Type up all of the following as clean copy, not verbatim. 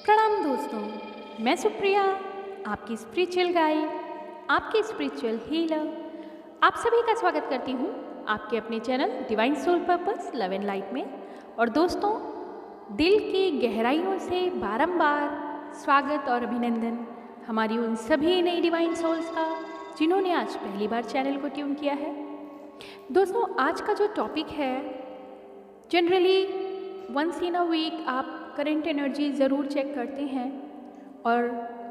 प्रणाम दोस्तों, मैं सुप्रिया, आपकी स्पिरिचुअल गाइड, आपकी स्पिरिचुअल हीलर। आप सभी का स्वागत करती हूँ आपके अपने channel divine soul purpose love and light में। और दोस्तों, दिल की गहराइयों से बारंबार स्वागत और अभिनंदन हमारी उन सभी नई डिवाइन सोल्स का जिन्होंने आज पहली बार चैनल को ट्यून किया है। दोस्तों, आज का जो टॉपिक है, generally once in a week आप करंट एनर्जी ज़रूर चेक करते हैं और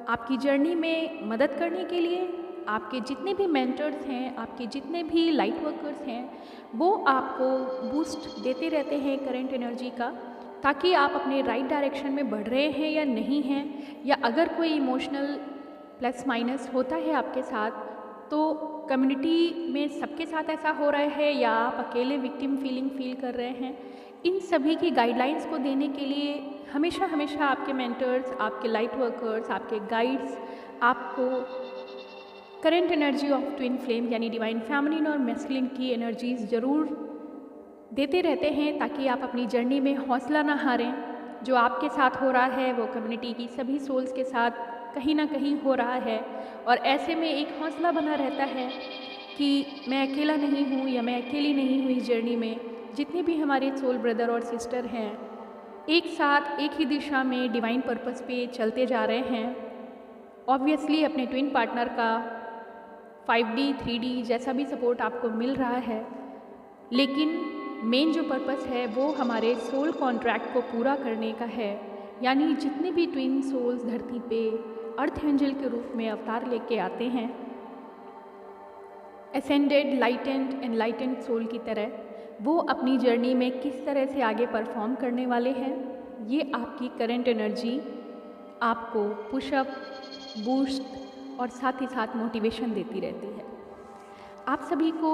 आपकी जर्नी में मदद करने के लिए आपके जितने भी मेंटर्स हैं, आपके जितने भी लाइट वर्कर्स हैं, वो आपको बूस्ट देते रहते हैं करंट एनर्जी का, ताकि आप अपने राइट डायरेक्शन में बढ़ रहे हैं या नहीं हैं, या अगर कोई इमोशनल प्लस माइनस होता है आपके साथ, तो कम्युनिटी में सबके साथ ऐसा हो रहा है या आप अकेले विक्टिम फीलिंग फील कर रहे हैं, इन सभी की गाइडलाइंस को देने के लिए हमेशा आपके मेंटर्स, आपके लाइट वर्कर्स, आपके गाइड्स आपको current energy of twin flame यानी डिवाइन फेमिनिन और मैस्कुलिन की एनर्जीज ज़रूर देते रहते हैं, ताकि आप अपनी जर्नी में हौसला ना हारें। जो आपके साथ हो रहा है वो कम्युनिटी की सभी सोल्स के साथ कहीं ना कहीं हो रहा है, और ऐसे में एक हौसला बना रहता है कि मैं अकेला नहीं हूँ या मैं अकेली नहीं हुई इस जर्नी में। जितने भी हमारे सोल ब्रदर और सिस्टर हैं, एक साथ एक ही दिशा में डिवाइन पर्पस पे चलते जा रहे हैं। ऑब्वियसली अपने ट्विन पार्टनर का 5D 3D जैसा भी सपोर्ट आपको मिल रहा है, लेकिन मेन जो पर्पस है वो हमारे सोल कॉन्ट्रैक्ट को पूरा करने का है। यानी जितने भी ट्विन सोल्स धरती पे अर्थ एंजल के रूप में अवतार लेके आते हैं, एसेंडेड लाइटेंड एनलाइटेंड सोल की तरह, वो अपनी जर्नी में किस तरह से आगे परफॉर्म करने वाले हैं, ये आपकी करंट एनर्जी आपको पुशअप, बूस्ट और साथ ही साथ मोटिवेशन देती रहती है। आप सभी को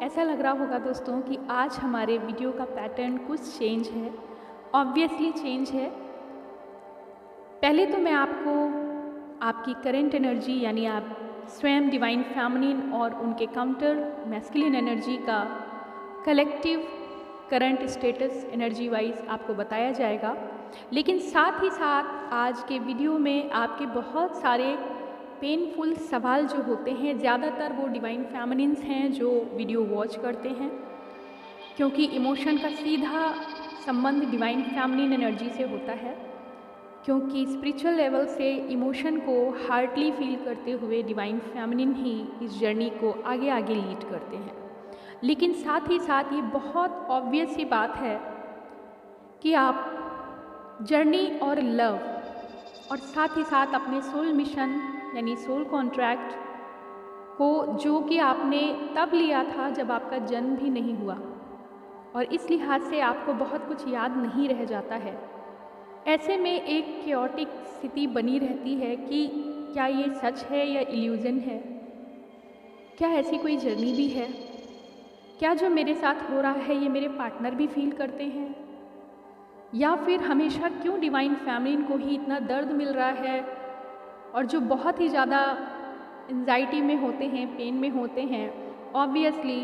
ऐसा लग रहा होगा दोस्तों कि आज हमारे वीडियो का पैटर्न कुछ चेंज है। ऑब्वियसली चेंज है। पहले तो मैं आपको आपकी करंट एनर्जी यानी आप स्वयं डिवाइन फेमिनिन और उनके काउंटर मैस्कुलिन एनर्जी का collective current status energy wise आपको बताया जाएगा, लेकिन साथ ही साथ आज के वीडियो में आपके बहुत सारे पेनफुल सवाल जो होते हैं, ज़्यादातर वो डिवाइन फेमिनिन्स हैं जो वीडियो वॉच करते हैं, क्योंकि इमोशन का सीधा संबंध डिवाइन फेमिनिन एनर्जी से होता है। क्योंकि स्पिरिचुअल लेवल से इमोशन को हार्टली फील करते हुए डिवाइन फेमिनिन ही इस जर्नी को आगे आगे लीड करते हैं। लेकिन साथ ही साथ ये बहुत ऑब्वियस सी बात है कि आप जर्नी और लव और साथ ही साथ अपने सोल मिशन यानी सोल कॉन्ट्रैक्ट को, जो कि आपने तब लिया था जब आपका जन्म भी नहीं हुआ, और इस लिहाज से आपको बहुत कुछ याद नहीं रह जाता है। ऐसे में एक क्योटिक स्थिति बनी रहती है कि क्या ये सच है या इल्यूज़न है, क्या ऐसी कोई जर्नी भी है, क्या जो मेरे साथ हो रहा है ये मेरे पार्टनर भी फील करते हैं, या फिर हमेशा क्यों डिवाइन फेमिनिन को ही इतना दर्द मिल रहा है, और जो बहुत ही ज़्यादा एंजाइटी में होते हैं, पेन में होते हैं। ऑब्वियसली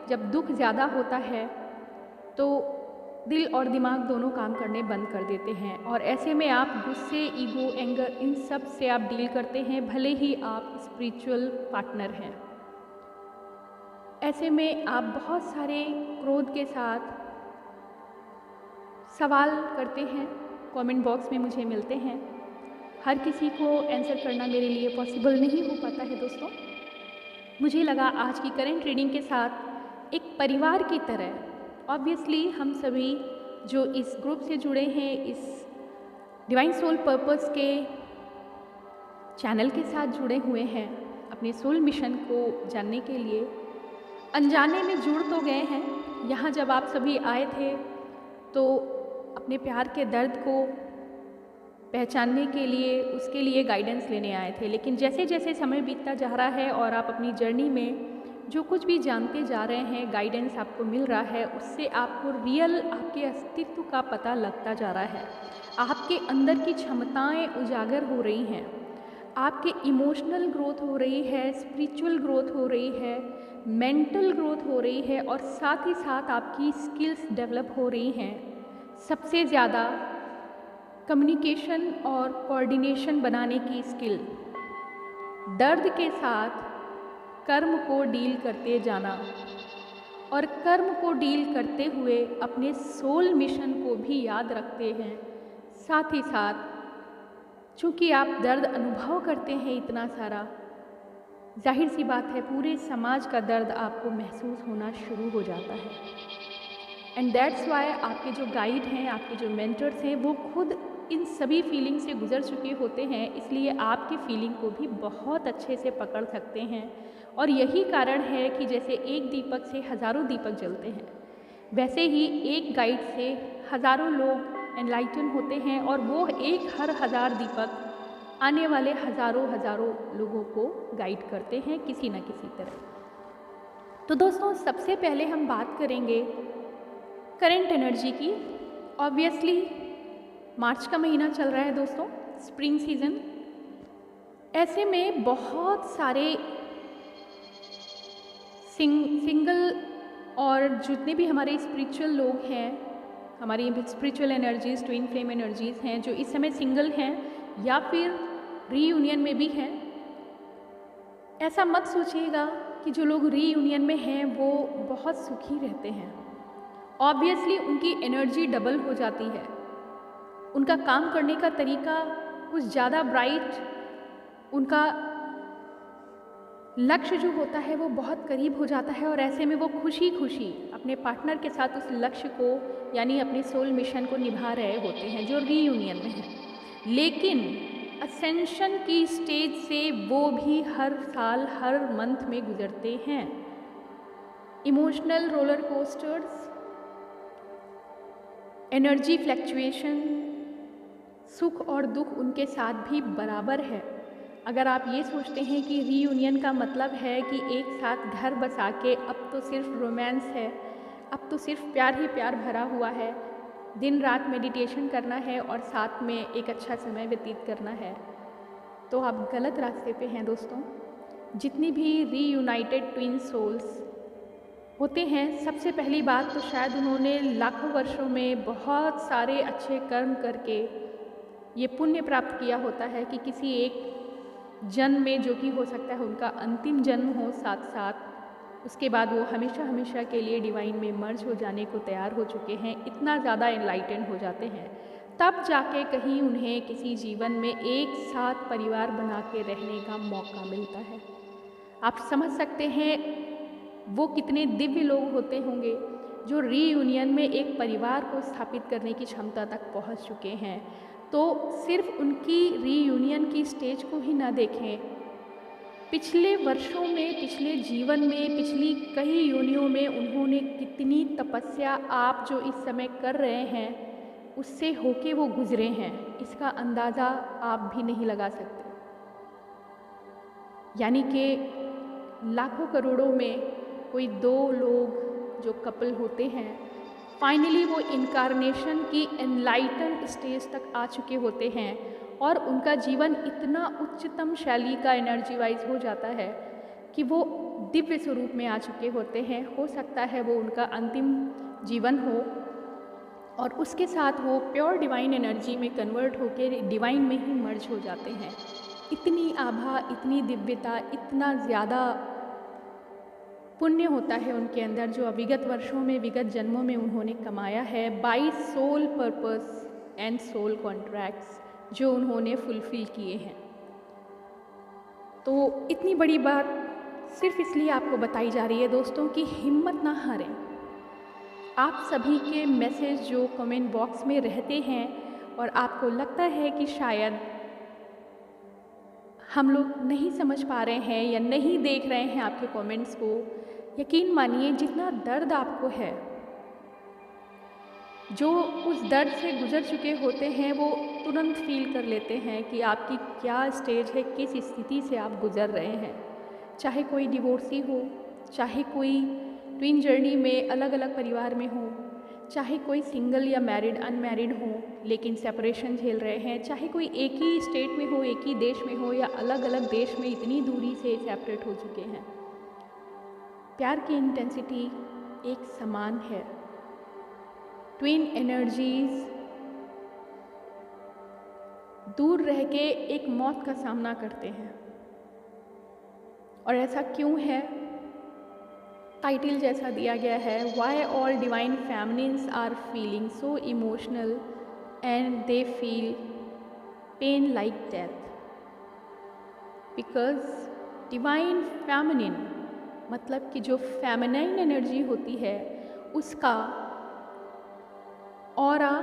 जब दुख ज़्यादा होता है तो दिल और दिमाग दोनों काम करने बंद कर देते हैं, और ऐसे में आप गुस्से, ईगो, एंगर, इन सब से आप डील करते हैं, भले ही आप स्पिरिचुअल पार्टनर हैं। ऐसे में आप बहुत सारे क्रोध के साथ सवाल करते हैं, कमेंट बॉक्स में मुझे मिलते हैं। हर किसी को आंसर करना मेरे लिए पॉसिबल नहीं हो पाता है दोस्तों। मुझे लगा आज की करंट रीडिंग के साथ एक परिवार की तरह, ऑब्वियसली हम सभी जो इस ग्रुप से जुड़े हैं, इस डिवाइन सोल पर्पस के चैनल के साथ जुड़े हुए हैं, अपने सोल मिशन को जानने के लिए अनजाने में जुड़ तो गए हैं। यहाँ जब आप सभी आए थे तो अपने प्यार के दर्द को पहचानने के लिए, उसके लिए गाइडेंस लेने आए थे, लेकिन जैसे जैसे समय बीतता जा रहा है और आप अपनी जर्नी में जो कुछ भी जानते जा रहे हैं, गाइडेंस आपको मिल रहा है, उससे आपको रियल आपके अस्तित्व का पता लगता जा रहा है। आपके अंदर की क्षमताएं उजागर हो रही हैं, आपके इमोशनल ग्रोथ हो रही है, स्पिरिचुअल ग्रोथ हो रही है, मेंटल ग्रोथ हो रही है, और साथ ही साथ आपकी स्किल्स डेवलप हो रही हैं। सबसे ज़्यादा कम्युनिकेशन और कोऑर्डिनेशन बनाने की स्किल, दर्द के साथ कर्म को डील करते जाना और कर्म को डील करते हुए अपने सोल मिशन को भी याद रखते हैं। साथ ही साथ चूँकि आप दर्द अनुभव करते हैं इतना सारा, जाहिर सी बात है पूरे समाज का दर्द आपको महसूस होना शुरू हो जाता है। एंड दैट्स वाई आपके जो गाइड हैं, आपके जो मेंटर्स हैं, वो खुद इन सभी फीलिंग से गुजर चुके होते हैं, इसलिए आपकी फीलिंग को भी बहुत अच्छे से पकड़ सकते हैं। और यही कारण है कि जैसे एक दीपक से हज़ारों दीपक जलते हैं, वैसे ही एक गाइड से हज़ारों लोग एनलाइटन होते हैं और वो एक हर हज़ार दीपक आने वाले हज़ारों लोगों को गाइड करते हैं किसी न किसी तरह। तो दोस्तों, सबसे पहले हम बात करेंगे करंट एनर्जी की। ऑब्वियसली मार्च का महीना चल रहा है दोस्तों, स्प्रिंग सीज़न। ऐसे में बहुत सारे सिंगल और जितने भी हमारे स्पिरिचुअल लोग हैं, हमारी spiritual energies, twin flame energies हैं, जो इस समय सिंगल हैं या फिर रीयूनियन में भी हैं। ऐसा मत सोचिएगा कि जो लोग रीयूनियन में हैं वो बहुत सुखी रहते हैं। ऑब्वियसली उनकी एनर्जी डबल हो जाती है, उनका काम करने का तरीका कुछ ज़्यादा ब्राइट, उनका लक्ष्य जो होता है वो बहुत करीब हो जाता है और ऐसे में वो खुशी खुशी अपने पार्टनर के साथ उस लक्ष्य को यानी अपने सोल मिशन को निभा रहे होते हैं जो रीयूनियन में है। लेकिन असेंशन की स्टेज से वो भी हर साल हर मंथ में गुजरते हैं। Emotional roller coasters, energy fluctuation, सुख और दुख उनके साथ भी बराबर है। अगर आप ये सोचते हैं कि रीयूनियन का मतलब है कि एक साथ घर बसा के अब तो सिर्फ रोमांस है, अब तो सिर्फ प्यार ही प्यार भरा हुआ है, दिन रात मेडिटेशन करना है और साथ में एक अच्छा समय व्यतीत करना है, तो आप गलत रास्ते पे हैं दोस्तों। जितनी भी रीयूनाइटेड ट्विन सोल्स होते हैं, सबसे पहली बात तो शायद उन्होंने लाखों वर्षों में बहुत सारे अच्छे कर्म करके ये पुण्य प्राप्त किया होता है कि किसी एक जन्म में, जो कि हो सकता है उनका अंतिम जन्म हो, साथ साथ उसके बाद वो हमेशा हमेशा के लिए डिवाइन में मर्ज हो जाने को तैयार हो चुके हैं, इतना ज़्यादा एनलाइटेंड हो जाते हैं, तब जाके कहीं उन्हें किसी जीवन में एक साथ परिवार बना के रहने का मौका मिलता है। आप समझ सकते हैं वो कितने दिव्य लोग होते होंगे जो रीयूनियन में एक परिवार को स्थापित करने की क्षमता तक पहुंच चुके हैं। तो सिर्फ उनकी रीयूनियन की स्टेज को ही ना देखें, पिछले वर्षों में, पिछले जीवन में, पिछली कई योनियों में उन्होंने कितनी तपस्या आप जो इस समय कर रहे हैं उससे होके वो गुजरे हैं, इसका अंदाज़ा आप भी नहीं लगा सकते। यानी कि लाखों करोड़ों में कोई दो लोग जो कपल होते हैं, फाइनली वो इनकारनेशन की एनलाइटन स्टेज तक आ चुके होते हैं और उनका जीवन इतना उच्चतम शैली का एनर्जी वाइज हो जाता है कि वो दिव्य स्वरूप में आ चुके होते हैं। हो सकता है वो उनका अंतिम जीवन हो और उसके साथ वो प्योर डिवाइन एनर्जी में कन्वर्ट होकर डिवाइन में ही मर्ज हो जाते हैं। इतनी आभा, इतनी दिव्यता, इतना ज़्यादा पुण्य होता है उनके अंदर जो विगत वर्षों में, विगत जन्मों में उन्होंने कमाया है by soul purpose and soul contracts जो उन्होंने फुलफिल किए हैं। तो इतनी बड़ी बात सिर्फ इसलिए आपको बताई जा रही है दोस्तों कि हिम्मत ना हारें। आप सभी के मैसेज जो कमेंट बॉक्स में रहते हैं और आपको लगता है कि शायद हम लोग नहीं समझ पा रहे हैं या नहीं देख रहे हैं आपके कमेंट्स को, यकीन मानिए जितना दर्द आपको है, जो उस दर्द से गुजर चुके होते हैं वो तुरंत फील कर लेते हैं कि आपकी क्या स्टेज है, किस स्थिति से आप गुजर रहे हैं। चाहे कोई डिवोर्सी हो, चाहे कोई ट्विन जर्नी में अलग अलग परिवार में हो, चाहे कोई सिंगल या मैरिड अनमैरिड हो लेकिन सेपरेशन झेल रहे हैं, चाहे कोई एक ही स्टेट में हो, एक ही देश में हो या अलग अलग देश में इतनी दूरी से सेपरेट हो चुके हैं, प्यार की इंटेंसिटी एक समान है। ट्विन एनर्जीज दूर रह के एक मौत का सामना करते हैं। और ऐसा क्यों है? टाइटल जैसा दिया गया है, why all divine feminines are feeling so emotional and they feel pain like death. Because divine feminine मतलब कि जो फेमिनाइन एनर्जी होती है उसका ऑरा,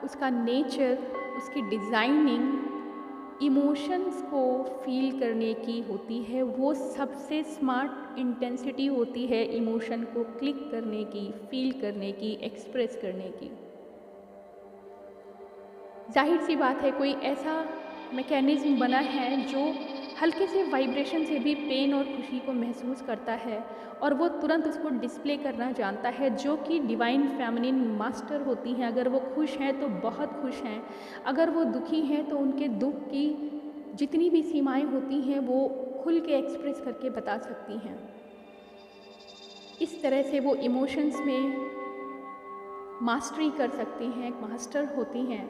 उसका नेचर, उसकी डिज़ाइनिंग इमोशंस को फील करने की होती है। वो सबसे स्मार्ट इंटेंसिटी होती है इमोशन को क्लिक करने की, फील करने की, एक्सप्रेस करने की। जाहिर सी बात है कोई ऐसा मैकेनिज़्म बना है जो हल्के से वाइब्रेशन से भी पेन और खुशी को महसूस करता है और वो तुरंत उसको डिस्प्ले करना जानता है, जो कि डिवाइन फेमिनिन मास्टर होती हैं। अगर वो खुश हैं तो बहुत खुश हैं, अगर वो दुखी हैं तो उनके दुख की जितनी भी सीमाएं होती हैं वो खुल के एक्सप्रेस करके बता सकती हैं। इस तरह से वो इमोशंस में मास्टरी कर सकती हैं, मास्टर होती हैं।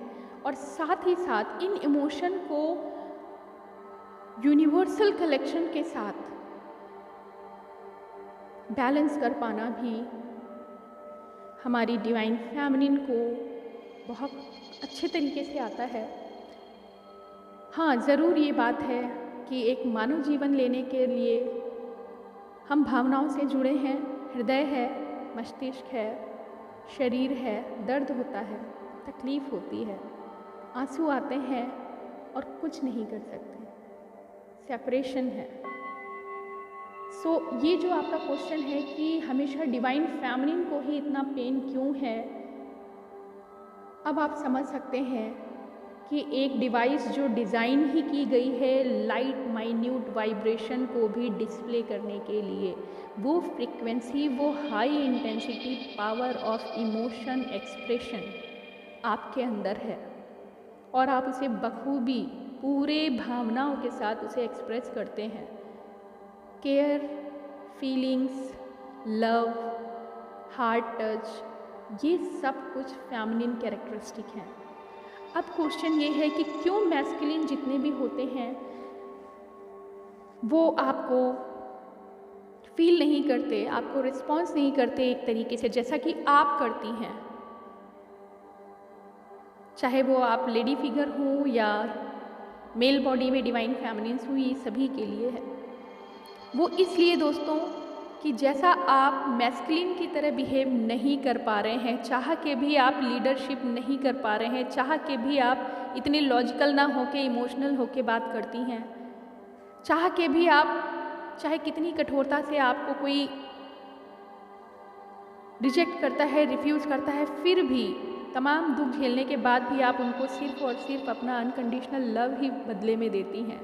और साथ ही साथ इन इमोशन को यूनिवर्सल कलेक्शन के साथ बैलेंस कर पाना भी हमारी डिवाइन फेमिनिन को बहुत अच्छे तरीके से आता है। हाँ, ज़रूर ये बात है कि एक मानव जीवन लेने के लिए हम भावनाओं से जुड़े हैं। हृदय है, मस्तिष्क है, शरीर है, दर्द होता है, तकलीफ़ होती है, आंसू आते हैं और कुछ नहीं कर सकते, सेपरेशन है। सो ये जो आपका क्वेश्चन है कि हमेशा डिवाइन फेमिनिन को ही इतना पेन क्यों है, अब आप समझ सकते हैं कि एक डिवाइस जो डिज़ाइन ही की गई है लाइट माइन्यूट वाइब्रेशन को भी डिस्प्ले करने के लिए, वो फ्रीक्वेंसी, वो high intensity power of emotion expression आपके अंदर है और आप उसे बखूबी पूरे भावनाओं के साथ उसे एक्सप्रेस करते हैं। Care, feelings, love, heart touch, ये सब कुछ फेमिनिन कैरेक्टरिस्टिक हैं। अब क्वेश्चन ये है कि क्यों मैस्कुलिन जितने भी होते हैं वो आपको फील नहीं करते, आपको रिस्पॉन्स नहीं करते एक तरीके से जैसा कि आप करती हैं, चाहे वो आप लेडी फिगर हो या मेल बॉडी में डिवाइन फेमिनिन्स हुई, सभी के लिए है। वो इसलिए दोस्तों कि जैसा आप मैस्कुलिन की तरह बिहेव नहीं कर पा रहे हैं, चाह के भी आप लीडरशिप नहीं कर पा रहे हैं, चाह के भी आप इतने लॉजिकल ना होके इमोशनल होके बात करती हैं, चाह के भी आप चाहे कितनी कठोरता से आपको कोई रिजेक्ट करता है, रिफ्यूज़ करता है, फिर भी तमाम दुख झेलने के बाद भी आप उनको सिर्फ़ और सिर्फ अपना अनकंडीशनल लव ही बदले में देती हैं,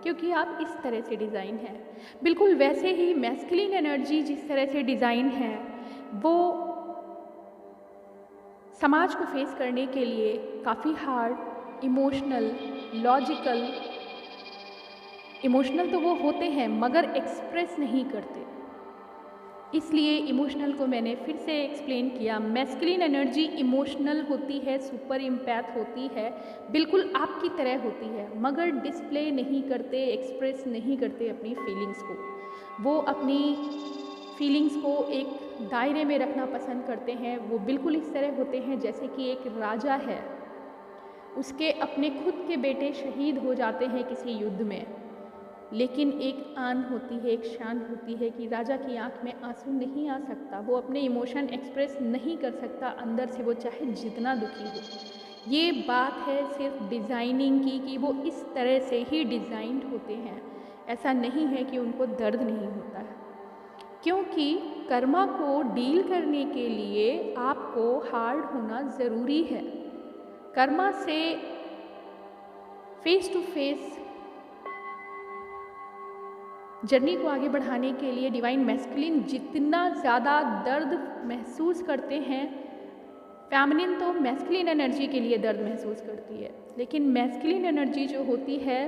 क्योंकि आप इस तरह से डिज़ाइन हैं। बिल्कुल वैसे ही मैस्कुलिन एनर्जी जिस तरह से डिज़ाइन है वो समाज को फेस करने के लिए काफ़ी हार्ड, इमोशनल, लॉजिकल, इमोशनल तो वो होते हैं मगर एक्सप्रेस नहीं करते। इसलिए इमोशनल को मैंने फिर से एक्सप्लेन किया। मैस्कुलिन एनर्जी इमोशनल होती है, सुपर इम्पैथ होती है, बिल्कुल आपकी तरह होती है, मगर डिस्प्ले नहीं करते, एक्सप्रेस नहीं करते अपनी फीलिंग्स को। वो अपनी फीलिंग्स को एक दायरे में रखना पसंद करते हैं। वो बिल्कुल इस तरह होते हैं जैसे कि एक राजा है, उसके अपने खुद के बेटे शहीद हो जाते हैं किसी युद्ध में, लेकिन एक आन होती है, एक शान होती है कि राजा की आंख में आंसू नहीं आ सकता, वो अपने इमोशन एक्सप्रेस नहीं कर सकता अंदर से, वो चाहे जितना दुखी हो। ये बात है सिर्फ डिज़ाइनिंग की कि वो इस तरह से ही डिज़ाइंड होते हैं। ऐसा नहीं है कि उनको दर्द नहीं होता है, क्योंकि कर्मा को डील करने के लिए आपको हार्ड होना ज़रूरी है। कर्मा से फेस टू फेस जर्नी को आगे बढ़ाने के लिए डिवाइन मैस्कुलिन जितना ज़्यादा दर्द महसूस करते हैं, फेमिनिन तो मैस्कुलिन एनर्जी के लिए दर्द महसूस करती है, लेकिन मैस्कुलिन एनर्जी जो होती है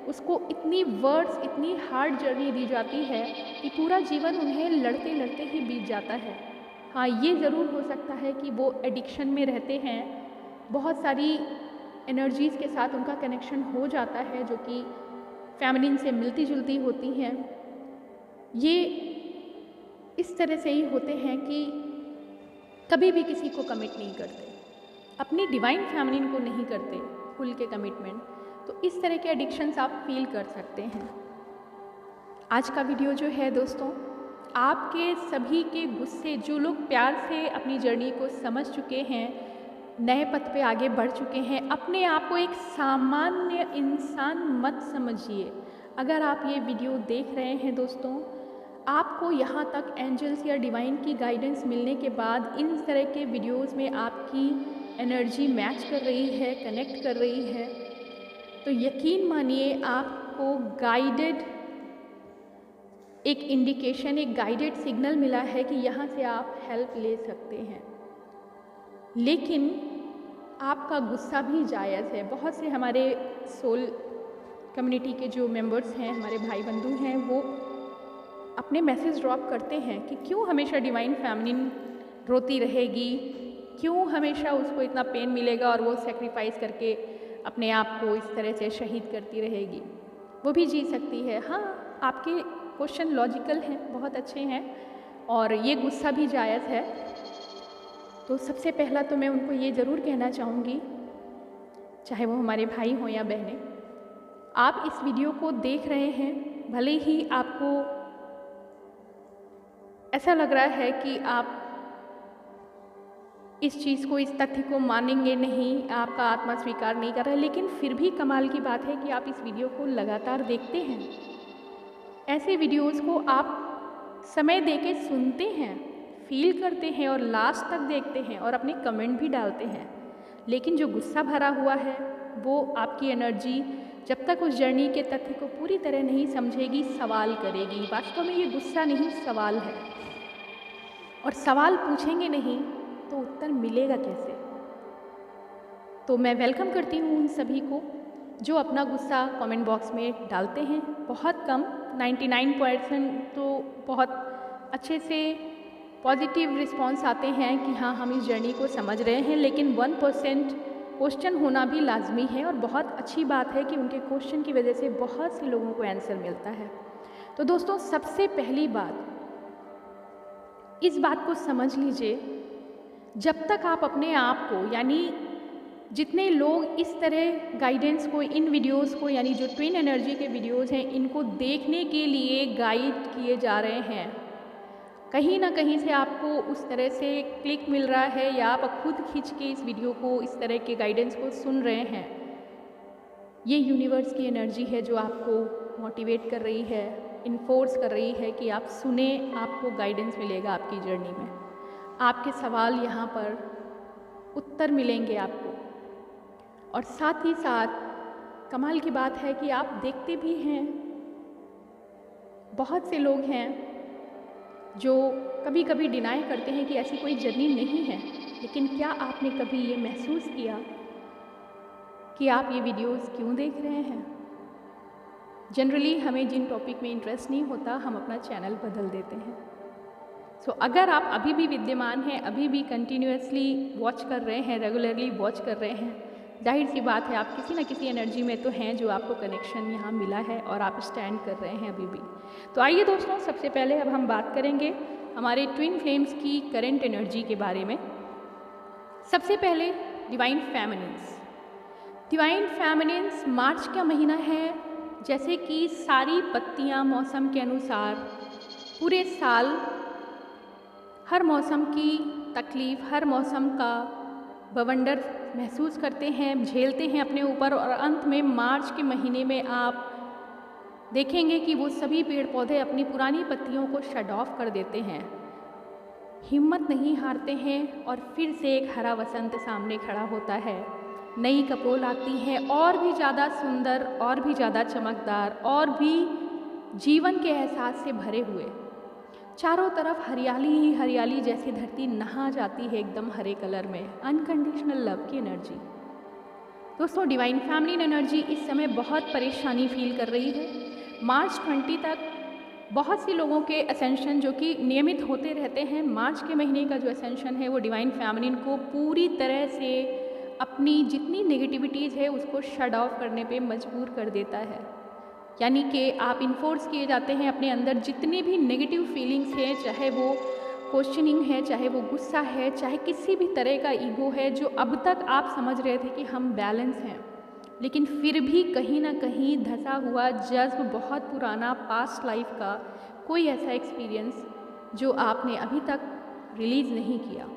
उसको इतनी वर्ड्स, इतनी हार्ड जर्नी दी जाती है कि पूरा जीवन उन्हें लड़ते लड़ते ही बीत जाता है। हाँ, ये ज़रूर हो सकता है कि वो एडिक्शन में रहते हैं, बहुत सारी एनर्जीज़ के साथ उनका कनेक्शन हो जाता है जो कि फेमिनिन से मिलती जुलती होती हैं। ये इस तरह से ही होते हैं कि कभी भी किसी को कमिट नहीं करते, अपनी डिवाइन फेमिनिन को नहीं करते खुल के कमिटमेंट। तो इस तरह के एडिक्शंस आप फील कर सकते हैं। आज का वीडियो जो है दोस्तों, आपके सभी के गुस्से, जो लोग प्यार से अपनी जर्नी को समझ चुके हैं, नए पथ पे आगे बढ़ चुके हैं, अपने आप को एक सामान्य इंसान मत समझिए। अगर आप ये वीडियो देख रहे हैं दोस्तों, आपको यहाँ तक एंजल्स या डिवाइन की गाइडेंस मिलने के बाद इन तरह के वीडियोस में आपकी एनर्जी मैच कर रही है, कनेक्ट कर रही है, तो यकीन मानिए आपको गाइडेड एक इंडिकेशन, एक गाइडेड सिग्नल मिला है कि यहाँ से आप हेल्प ले सकते हैं। लेकिन आपका गुस्सा भी जायज़ है। बहुत से हमारे सोल कम्युनिटी के जो मेंबर्स हैं, हमारे भाई बंधु हैं, वो अपने मैसेज ड्रॉप करते हैं कि क्यों हमेशा डिवाइन फेमिनिन रोती रहेगी, क्यों हमेशा उसको इतना पेन मिलेगा और वो सेक्रीफाइस करके अपने आप को इस तरह से शहीद करती रहेगी। वो भी जी सकती है। हाँ, आपके क्वेश्चन लॉजिकल हैं, बहुत अच्छे हैं, और ये गुस्सा भी जायज़ है। तो सबसे पहला तो मैं उनको ये ज़रूर कहना चाहूँगी, चाहे वो हमारे भाई हों या बहनें, आप इस वीडियो को देख रहे हैं, भले ही आपको ऐसा लग रहा है कि आप इस चीज़ को, इस तथ्य को मानेंगे नहीं, आपका आत्मा स्वीकार नहीं कर रहा है, लेकिन फिर भी कमाल की बात है कि आप इस वीडियो को लगातार देखते हैं। ऐसे वीडियोस को आप समय देके सुनते हैं, फील करते हैं और लास्ट तक देखते हैं और अपने कमेंट भी डालते हैं। लेकिन जो गुस्सा भरा हुआ है वो आपकी एनर्जी जब तक उस जर्नी के तथ्य को पूरी तरह नहीं समझेगी, सवाल करेगी। वास्तव में ये गुस्सा नहीं, सवाल है, और सवाल पूछेंगे नहीं तो उत्तर मिलेगा कैसे। तो मैं वेलकम करती हूँ उन सभी को जो अपना गुस्सा कमेंट बॉक्स में डालते हैं। बहुत कम, 99% तो बहुत अच्छे से पॉजिटिव रिस्पांस आते हैं कि हाँ, हम इस जर्नी को समझ रहे हैं, लेकिन 1% क्वेश्चन होना भी लाजमी है, और बहुत अच्छी बात है कि उनके क्वेश्चन की वजह से बहुत से लोगों को आंसर मिलता है। तो दोस्तों, सबसे पहली बात, इस बात को समझ लीजिए, जब तक आप अपने आप को, यानी जितने लोग इस तरह गाइडेंस को, इन वीडियोस को, यानी जो ट्विन एनर्जी के वीडियोस हैं, इनको देखने के लिए गाइड किए जा रहे हैं, कहीं ना कहीं से आपको उस तरह से क्लिक मिल रहा है या आप खुद खींच के इस वीडियो को, इस तरह के गाइडेंस को सुन रहे हैं, ये यूनिवर्स की एनर्जी है जो आपको मोटिवेट कर रही है, इन्फोर्स कर रही है कि आप सुने, आपको गाइडेंस मिलेगा आपकी जर्नी में, आपके सवाल यहाँ पर उत्तर मिलेंगे आपको। और साथ ही साथ कमाल की बात है कि आप देखते भी हैं, बहुत से लोग हैं जो कभी कभी डिनाई करते हैं कि ऐसी कोई जर्नी नहीं है, लेकिन क्या आपने कभी ये महसूस किया कि आप ये वीडियोस क्यों देख रहे हैं? जनरली हमें जिन टॉपिक में इंटरेस्ट नहीं होता, हम अपना चैनल बदल देते हैं। सो अगर आप अभी भी विद्यमान हैं, अभी भी कंटिन्यूसली वॉच कर रहे हैं, रेगुलरली वॉच कर रहे हैं, जाहिर सी बात है आप किसी न किसी एनर्जी में तो हैं जो आपको कनेक्शन यहाँ मिला है और आप स्टैंड कर रहे हैं अभी भी। तो आइए दोस्तों, सबसे पहले अब हम बात करेंगे हमारे ट्विन फ्लेम्स की करंट एनर्जी के बारे में। सबसे पहले डिवाइन फेमिनिन्स। डिवाइन फेमिनिन्स मार्च का महीना है, जैसे कि सारी पत्तियाँ मौसम के अनुसार पूरे साल हर मौसम की तकलीफ़, हर मौसम का बवंडर महसूस करते हैं, झेलते हैं अपने ऊपर, और अंत में मार्च के महीने में आप देखेंगे कि वो सभी पेड़ पौधे अपनी पुरानी पत्तियों को शट ऑफ कर देते हैं, हिम्मत नहीं हारते हैं, और फिर से एक हरा वसंत सामने खड़ा होता है। नई कपोल आती है, और भी ज़्यादा सुंदर, और भी ज़्यादा चमकदार, और भी जीवन के एहसास से भरे हुए। चारों तरफ हरियाली ही हरियाली, जैसे धरती नहा जाती है एकदम हरे कलर में। अनकंडीशनल लव की एनर्जी। दोस्तों, डिवाइन फेमिनिन एनर्जी इस समय बहुत परेशानी फील कर रही है। मार्च 20 तक बहुत सी लोगों के असेंशन जो कि नियमित होते रहते हैं, मार्च के महीने का जो असेंशन है वो डिवाइन फेमिनिन को पूरी तरह से अपनी जितनी नेगेटिविटीज़ है उसको शट ऑफ करने पे मजबूर कर देता है। यानी कि आप इन्फोर्स किए जाते हैं अपने अंदर जितनी भी नेगेटिव फीलिंग्स हैं, चाहे वो क्वेश्चनिंग है, चाहे वो गुस्सा है, चाहे किसी भी तरह का ईगो है, जो अब तक आप समझ रहे थे कि हम बैलेंस हैं, लेकिन फिर भी कहीं ना कहीं धंसा हुआ जज्ब, बहुत पुराना पास्ट लाइफ का कोई ऐसा एक्सपीरियंस जो आपने अभी तक रिलीज़ नहीं किया।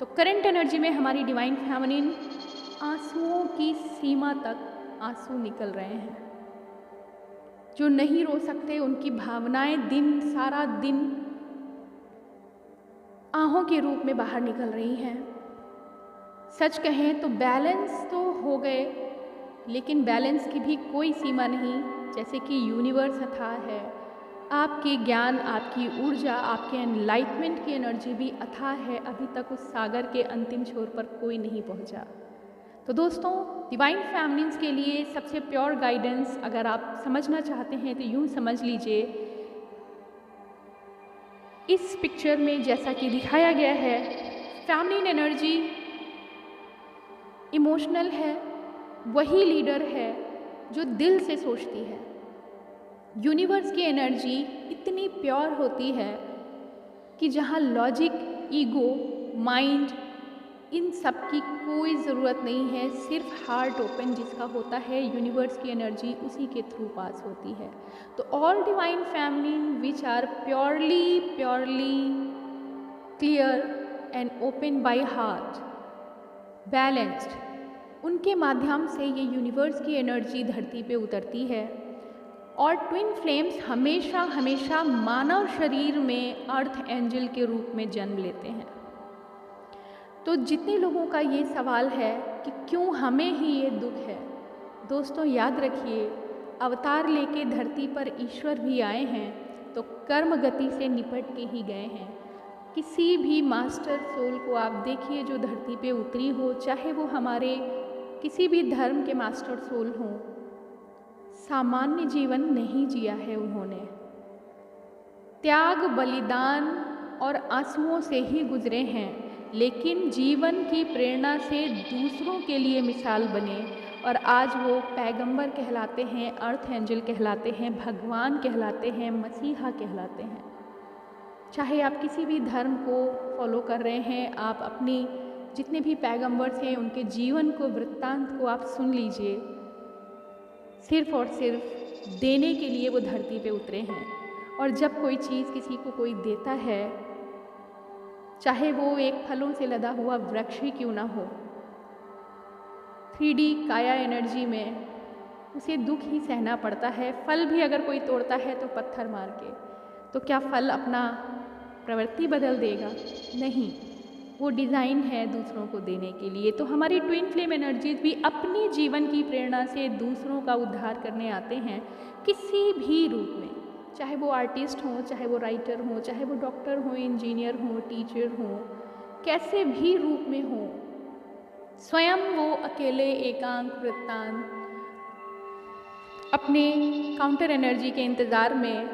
तो करंट एनर्जी में हमारी डिवाइन फेमिनिन आंसुओं की सीमा तक आंसू निकल रहे हैं। जो नहीं रो सकते उनकी भावनाएं सारा दिन आहों के रूप में बाहर निकल रही हैं। सच कहें तो बैलेंस तो हो गए, लेकिन बैलेंस की भी कोई सीमा नहीं। जैसे कि यूनिवर्स अथाह है, आपके ज्ञान, आपकी ऊर्जा, आपके एनलाइटमेंट की एनर्जी भी अथाह है। अभी तक उस सागर के अंतिम छोर पर कोई नहीं पहुंचा। तो दोस्तों, डिवाइन फेमिनिन्स के लिए सबसे प्योर गाइडेंस अगर आप समझना चाहते हैं तो यूँ समझ लीजिए, इस पिक्चर में जैसा कि दिखाया गया है, फेमिनिन एनर्जी इमोशनल है, वही लीडर है जो दिल से सोचती है। यूनिवर्स की एनर्जी इतनी प्योर होती है कि जहाँ लॉजिक, ईगो, माइंड, इन सब की कोई ज़रूरत नहीं है। सिर्फ हार्ट ओपन जिसका होता है, यूनिवर्स की एनर्जी उसी के थ्रू पास होती है। तो all divine feminine which are purely clear and open by heart, balanced, उनके माध्यम से ये यूनिवर्स की एनर्जी धरती पे उतरती है। और ट्विन फ्लेम्स हमेशा हमेशा मानव शरीर में अर्थ एंजल के रूप में जन्म लेते हैं। तो जितने लोगों का ये सवाल है कि क्यों हमें ही ये दुख है, दोस्तों याद रखिए, अवतार लेके धरती पर ईश्वर भी आए हैं तो कर्म गति से निपट के ही गए हैं। किसी भी मास्टर सोल को आप देखिए जो धरती पे उतरी हो, चाहे वो हमारे किसी भी धर्म के मास्टर सोल हों, सामान्य जीवन नहीं जिया है उन्होंने। त्याग, बलिदान और आंसुओं से ही गुजरे हैं, लेकिन जीवन की प्रेरणा से दूसरों के लिए मिसाल बने और आज वो पैगंबर कहलाते हैं, अर्थ एंजल कहलाते हैं, भगवान कहलाते हैं, मसीहा कहलाते हैं। चाहे आप किसी भी धर्म को फॉलो कर रहे हैं, आप अपनी जितने भी पैगंबर्स हैं उनके जीवन को, वृत्तांत को आप सुन लीजिए। सिर्फ और सिर्फ देने के लिए वो धरती पे उतरे हैं। और जब कोई चीज़ किसी को कोई देता है, चाहे वो एक फलों से लदा हुआ वृक्ष ही क्यों ना हो, 3D काया एनर्जी में उसे दुख ही सहना पड़ता है। फल भी अगर कोई तोड़ता है तो पत्थर मार के, तो क्या फल अपना प्रवृत्ति बदल देगा? नहीं, वो डिज़ाइन है दूसरों को देने के लिए। तो हमारी ट्विन फ्लेम एनर्जीज भी अपनी जीवन की प्रेरणा से दूसरों का उद्धार करने आते हैं, किसी भी रूप में। चाहे वो आर्टिस्ट हों, चाहे वो राइटर हों, चाहे वो डॉक्टर हों, इंजीनियर हों, टीचर हों, कैसे भी रूप में हों, स्वयं वो अकेले एकांत वृत्तांत अपने काउंटर एनर्जी के इंतज़ार में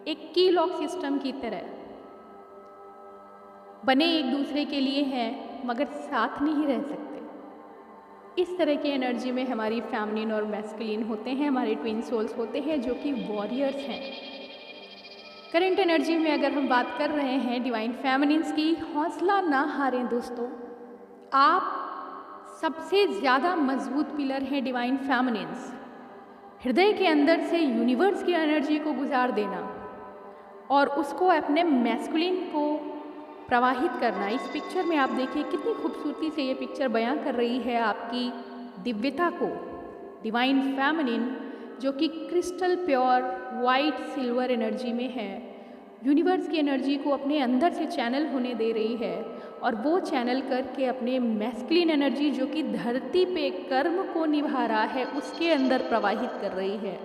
एक की लॉक सिस्टम की तरह बने एक दूसरे के लिए हैं, मगर साथ नहीं रह सकते। इस तरह की एनर्जी में हमारी फेमिनिन और मैस्कुलिन होते हैं, हमारे ट्विन सोल्स होते हैं जो कि वॉरियर्स हैं। करंट एनर्जी में अगर हम बात कर रहे हैं डिवाइन फेमिनिन्स की, हौसला ना हारें दोस्तों। आप सबसे ज़्यादा मजबूत पिलर हैं डिवाइन फेमिनिन्स। हृदय के अंदर से यूनिवर्स की एनर्जी को गुजार देना और उसको अपने मैस्कुलिन को प्रवाहित करना। इस पिक्चर में आप देखिए कितनी खूबसूरती से ये पिक्चर बयां कर रही है आपकी दिव्यता को। डिवाइन फेमिनिन जो कि crystal pure white silver energy में है, यूनिवर्स की एनर्जी को अपने अंदर से चैनल होने दे रही है और वो चैनल करके अपने मैस्कुलिन एनर्जी जो कि धरती पे कर्म को निभा रहा है उसके अंदर प्रवाहित कर रही है।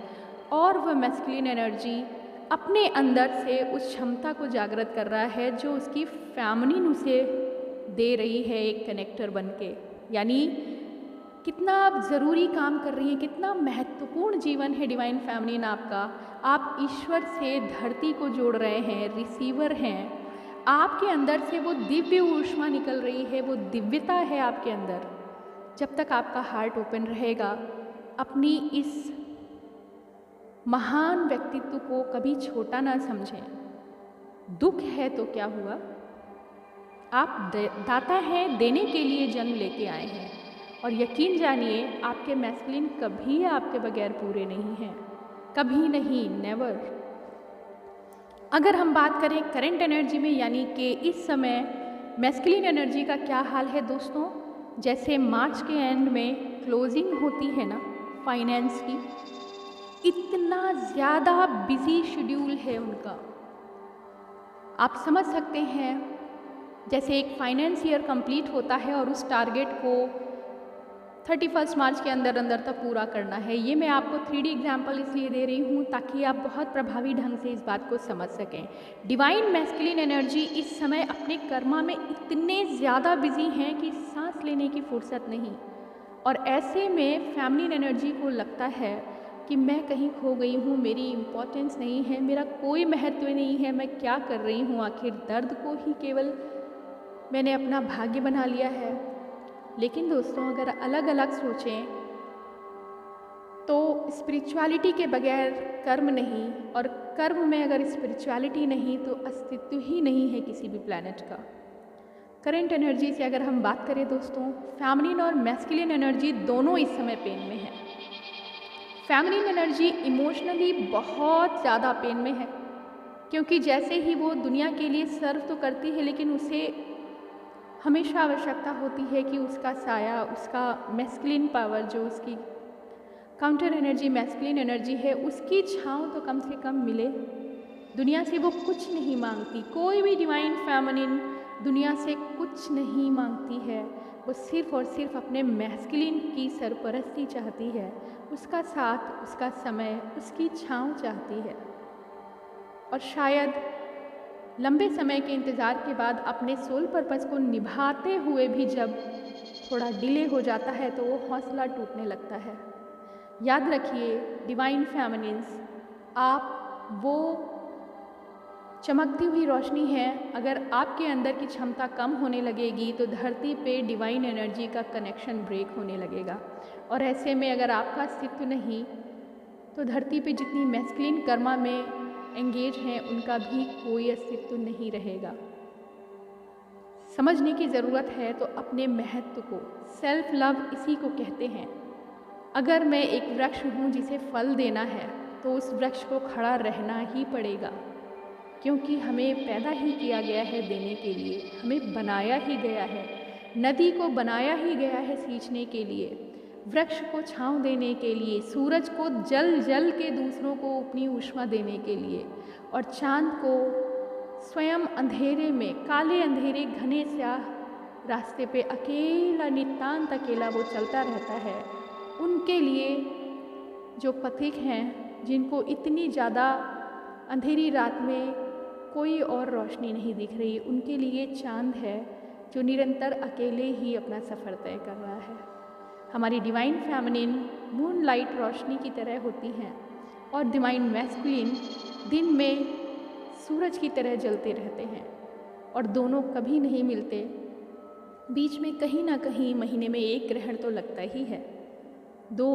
और वह मैस्कुलिन एनर्जी अपने अंदर से उस क्षमता को जागृत कर रहा है जो उसकी फेमिनिन उसे दे रही है, एक कनेक्टर बनके। यानी कितना आप ज़रूरी काम कर रही हैं, कितना महत्वपूर्ण जीवन है डिवाइन फेमिनिन आपका। आप ईश्वर से धरती को जोड़ रहे हैं, रिसीवर हैं। आपके अंदर से वो दिव्य ऊष्मा निकल रही है, वो दिव्यता है आपके अंदर। जब तक आपका हार्ट ओपन रहेगा, अपनी इस महान व्यक्तित्व को कभी छोटा ना समझें। दुख है तो क्या हुआ, आप दाता हैं, देने के लिए जन्म लेके आए हैं। और यकीन जानिए, आपके मैस्कुलिन कभी आपके बगैर पूरे नहीं हैं, कभी नहीं, नेवर। अगर हम बात करें करंट एनर्जी में, यानी कि इस समय मैस्कुलिन एनर्जी का क्या हाल है दोस्तों, जैसे मार्च के एंड में क्लोजिंग होती है ना फाइनेंस की, इतना ज़्यादा बिजी शेड्यूल है उनका। आप समझ सकते हैं, जैसे एक फाइनेंस ईयर कंप्लीट होता है और उस टारगेट को 31 मार्च के अंदर अंदर तक पूरा करना है। ये मैं आपको 3D एग्जाम्पल इसलिए दे रही हूँ ताकि आप बहुत प्रभावी ढंग से इस बात को समझ सकें। डिवाइन मैस्कुलिन एनर्जी इस समय अपने कर्मा में इतने ज़्यादा बिजी हैं कि सांस लेने की फुर्सत नहीं। और ऐसे में फेमिनिन एनर्जी को लगता है कि मैं कहीं खो गई हूँ, मेरी इम्पोर्टेंस नहीं है, मेरा कोई महत्व नहीं है, मैं क्या कर रही हूँ, आखिर दर्द को ही केवल मैंने अपना भाग्य बना लिया है। लेकिन दोस्तों, अगर अलग अलग सोचें तो स्पिरिचुअलिटी के बगैर कर्म नहीं, और कर्म में अगर स्पिरिचुअलिटी नहीं तो अस्तित्व ही नहीं है किसी भी प्लैनेट का। करंट एनर्जी से अगर हम बात करें दोस्तों, फेमिनिन और मैस्कुलिन एनर्जी दोनों इस समय पेन में है। फेमिनिन एनर्जी इमोशनली बहुत ज़्यादा पेन में है, क्योंकि जैसे ही वो दुनिया के लिए सर्व तो करती है, लेकिन उसे हमेशा आवश्यकता होती है कि उसका साया, उसका मैस्कुलिन पावर, जो उसकी काउंटर एनर्जी मैस्कुलिन एनर्जी है, उसकी छाँव तो कम से कम मिले। दुनिया से वो कुछ नहीं मांगती, कोई भी डिवाइन फेमिनिन दुनिया से कुछ नहीं मांगती है। वो सिर्फ और सिर्फ अपने मैस्कुलिन की सरपरस्ती चाहती है, उसका साथ, उसका समय, उसकी छाँव चाहती है। और शायद लंबे समय के इंतज़ार के बाद अपने सोल पर्पस को निभाते हुए भी जब थोड़ा डिले हो जाता है तो वो हौसला टूटने लगता है। याद रखिए डिवाइन फेमिनिन्स, आप वो चमकती हुई रोशनी है। अगर आपके अंदर की क्षमता कम होने लगेगी तो धरती पे डिवाइन एनर्जी का कनेक्शन ब्रेक होने लगेगा, और ऐसे में अगर आपका अस्तित्व नहीं तो धरती पे जितनी मैस्कुलिन कर्मा में एंगेज हैं उनका भी कोई अस्तित्व नहीं रहेगा। समझने की ज़रूरत है तो अपने महत्व को, सेल्फ लव इसी को कहते हैं। अगर मैं एक वृक्ष हूँ जिसे फल देना है तो उस वृक्ष को खड़ा रहना ही पड़ेगा, क्योंकि हमें पैदा ही किया गया है देने के लिए, हमें बनाया ही गया है, नदी को बनाया ही गया है सींचने के लिए, वृक्ष को छांव देने के लिए, सूरज को जल जल के दूसरों को अपनी ऊष्मा देने के लिए, और चांद को स्वयं अंधेरे में, काले अंधेरे घने स्याह रास्ते पे अकेला, नितांत अकेला वो चलता रहता है, उनके लिए जो पथिक हैं, जिनको इतनी ज़्यादा अंधेरी रात में कोई और रोशनी नहीं दिख रही, उनके लिए चांद है जो निरंतर अकेले ही अपना सफ़र तय कर रहा है। हमारी डिवाइन फेमिनिन मून लाइट रोशनी की तरह होती हैं, और डिवाइन मैस्कुलिन दिन में सूरज की तरह जलते रहते हैं, और दोनों कभी नहीं मिलते। बीच में कहीं ना कहीं महीने में एक ग्रहण तो लगता ही है, 2।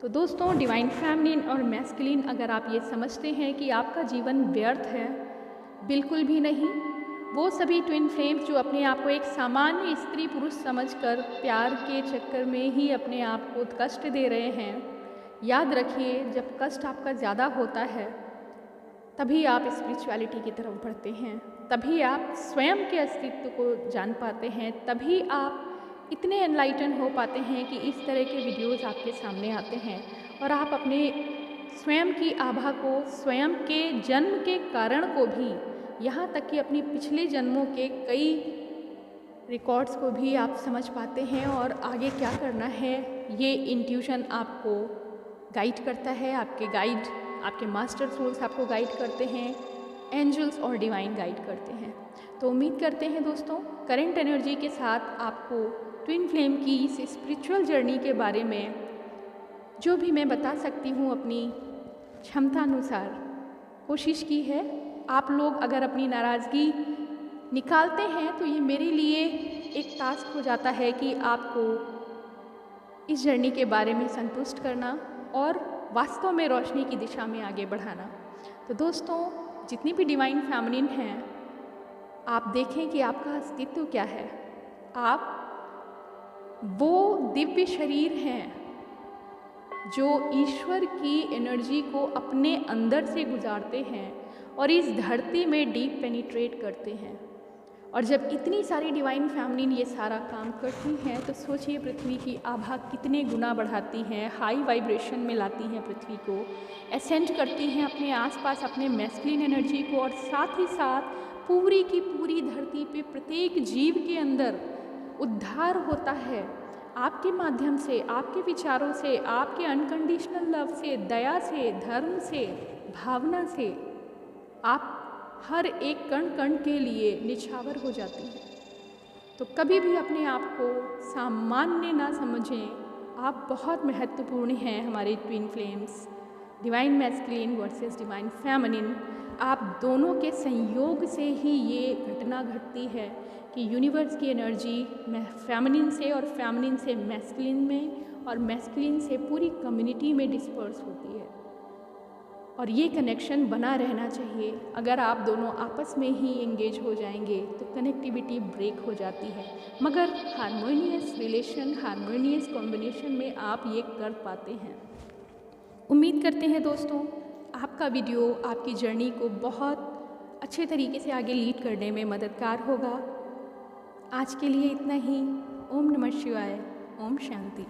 तो दोस्तों, डिवाइन फेमिनिन और मैस्कुलिन, अगर आप ये समझते हैं कि आपका जीवन व्यर्थ है, बिल्कुल भी नहीं। वो सभी ट्विन फ्लेम्स जो अपने आप को एक सामान्य स्त्री पुरुष समझकर प्यार के चक्कर में ही अपने आप को कष्ट दे रहे हैं, याद रखिए जब कष्ट आपका ज़्यादा होता है तभी आप स्पिरिचुअलिटी की तरफ बढ़ते हैं, तभी आप स्वयं के अस्तित्व को जान पाते हैं, तभी आप इतने एनलाइटन हो पाते हैं कि इस तरह के वीडियोज़ आपके सामने आते हैं और आप अपने स्वयं की आभा को, स्वयं के जन्म के कारण को भी, यहाँ तक कि अपनी पिछले जन्मों के कई रिकॉर्ड्स को भी आप समझ पाते हैं और आगे क्या करना है ये इंट्यूशन आपको गाइड करता है। आपके गाइड, आपके मास्टर सोल्स आपको गाइड करते हैं, एंजल्स और डिवाइन गाइड करते हैं। तो उम्मीद करते हैं दोस्तों, करंट एनर्जी के साथ आपको ट्विन फ्लेम की इस स्पिरिचुअल जर्नी के बारे में जो भी मैं बता सकती हूँ अपनी क्षमता अनुसार कोशिश की है। आप लोग अगर अपनी नाराज़गी निकालते हैं तो ये मेरे लिए एक टास्क हो जाता है कि आपको इस जर्नी के बारे में संतुष्ट करना और वास्तव में रोशनी की दिशा में आगे बढ़ाना। तो दोस्तों, जितनी भी डिवाइन फेमिनिन हैं, आप देखें कि आपका अस्तित्व क्या है। आप वो दिव्य शरीर हैं जो ईश्वर की एनर्जी को अपने अंदर से गुजारते हैं और इस धरती में डीप पेनिट्रेट करते हैं। और जब इतनी सारी डिवाइन फेमिनिन ये सारा काम करती हैं तो सोचिए पृथ्वी की आभा कितने गुना बढ़ाती हैं, हाई वाइब्रेशन में लाती हैं पृथ्वी को, एसेंड करती हैं अपने आसपास अपने मैस्कुलिन एनर्जी को, और साथ ही साथ पूरी की पूरी धरती पे प्रत्येक जीव के अंदर उद्धार होता है आपके माध्यम से, आपके विचारों से, आपके अनकंडीशनल लव से, दया से, धर्म से, भावना से। आप हर एक कण कण के लिए निछावर हो जाती हैं। तो कभी भी अपने आप को सामान्य ना समझें। आप बहुत महत्वपूर्ण हैं हमारे twin flames, divine masculine versus divine feminine. आप दोनों के संयोग से ही ये घटना घटती है कि यूनिवर्स की एनर्जी फेमिनिन से और फेमिनिन से मैस्कुलिन में और मैस्कुलिन से पूरी कम्युनिटी में डिस्पर्स होती है। और ये कनेक्शन बना रहना चाहिए। अगर आप दोनों आपस में ही एंगेज हो जाएंगे तो कनेक्टिविटी ब्रेक हो जाती है, मगर हारमोनियस रिलेशन, हारमोनियस कॉम्बिनेशन में आप ये कर पाते हैं। उम्मीद करते हैं दोस्तों आपका वीडियो आपकी जर्नी को बहुत अच्छे तरीके से आगे लीड करने में मददगार होगा। आज के लिए इतना ही। ओम नमः शिवाय। ओम शांति।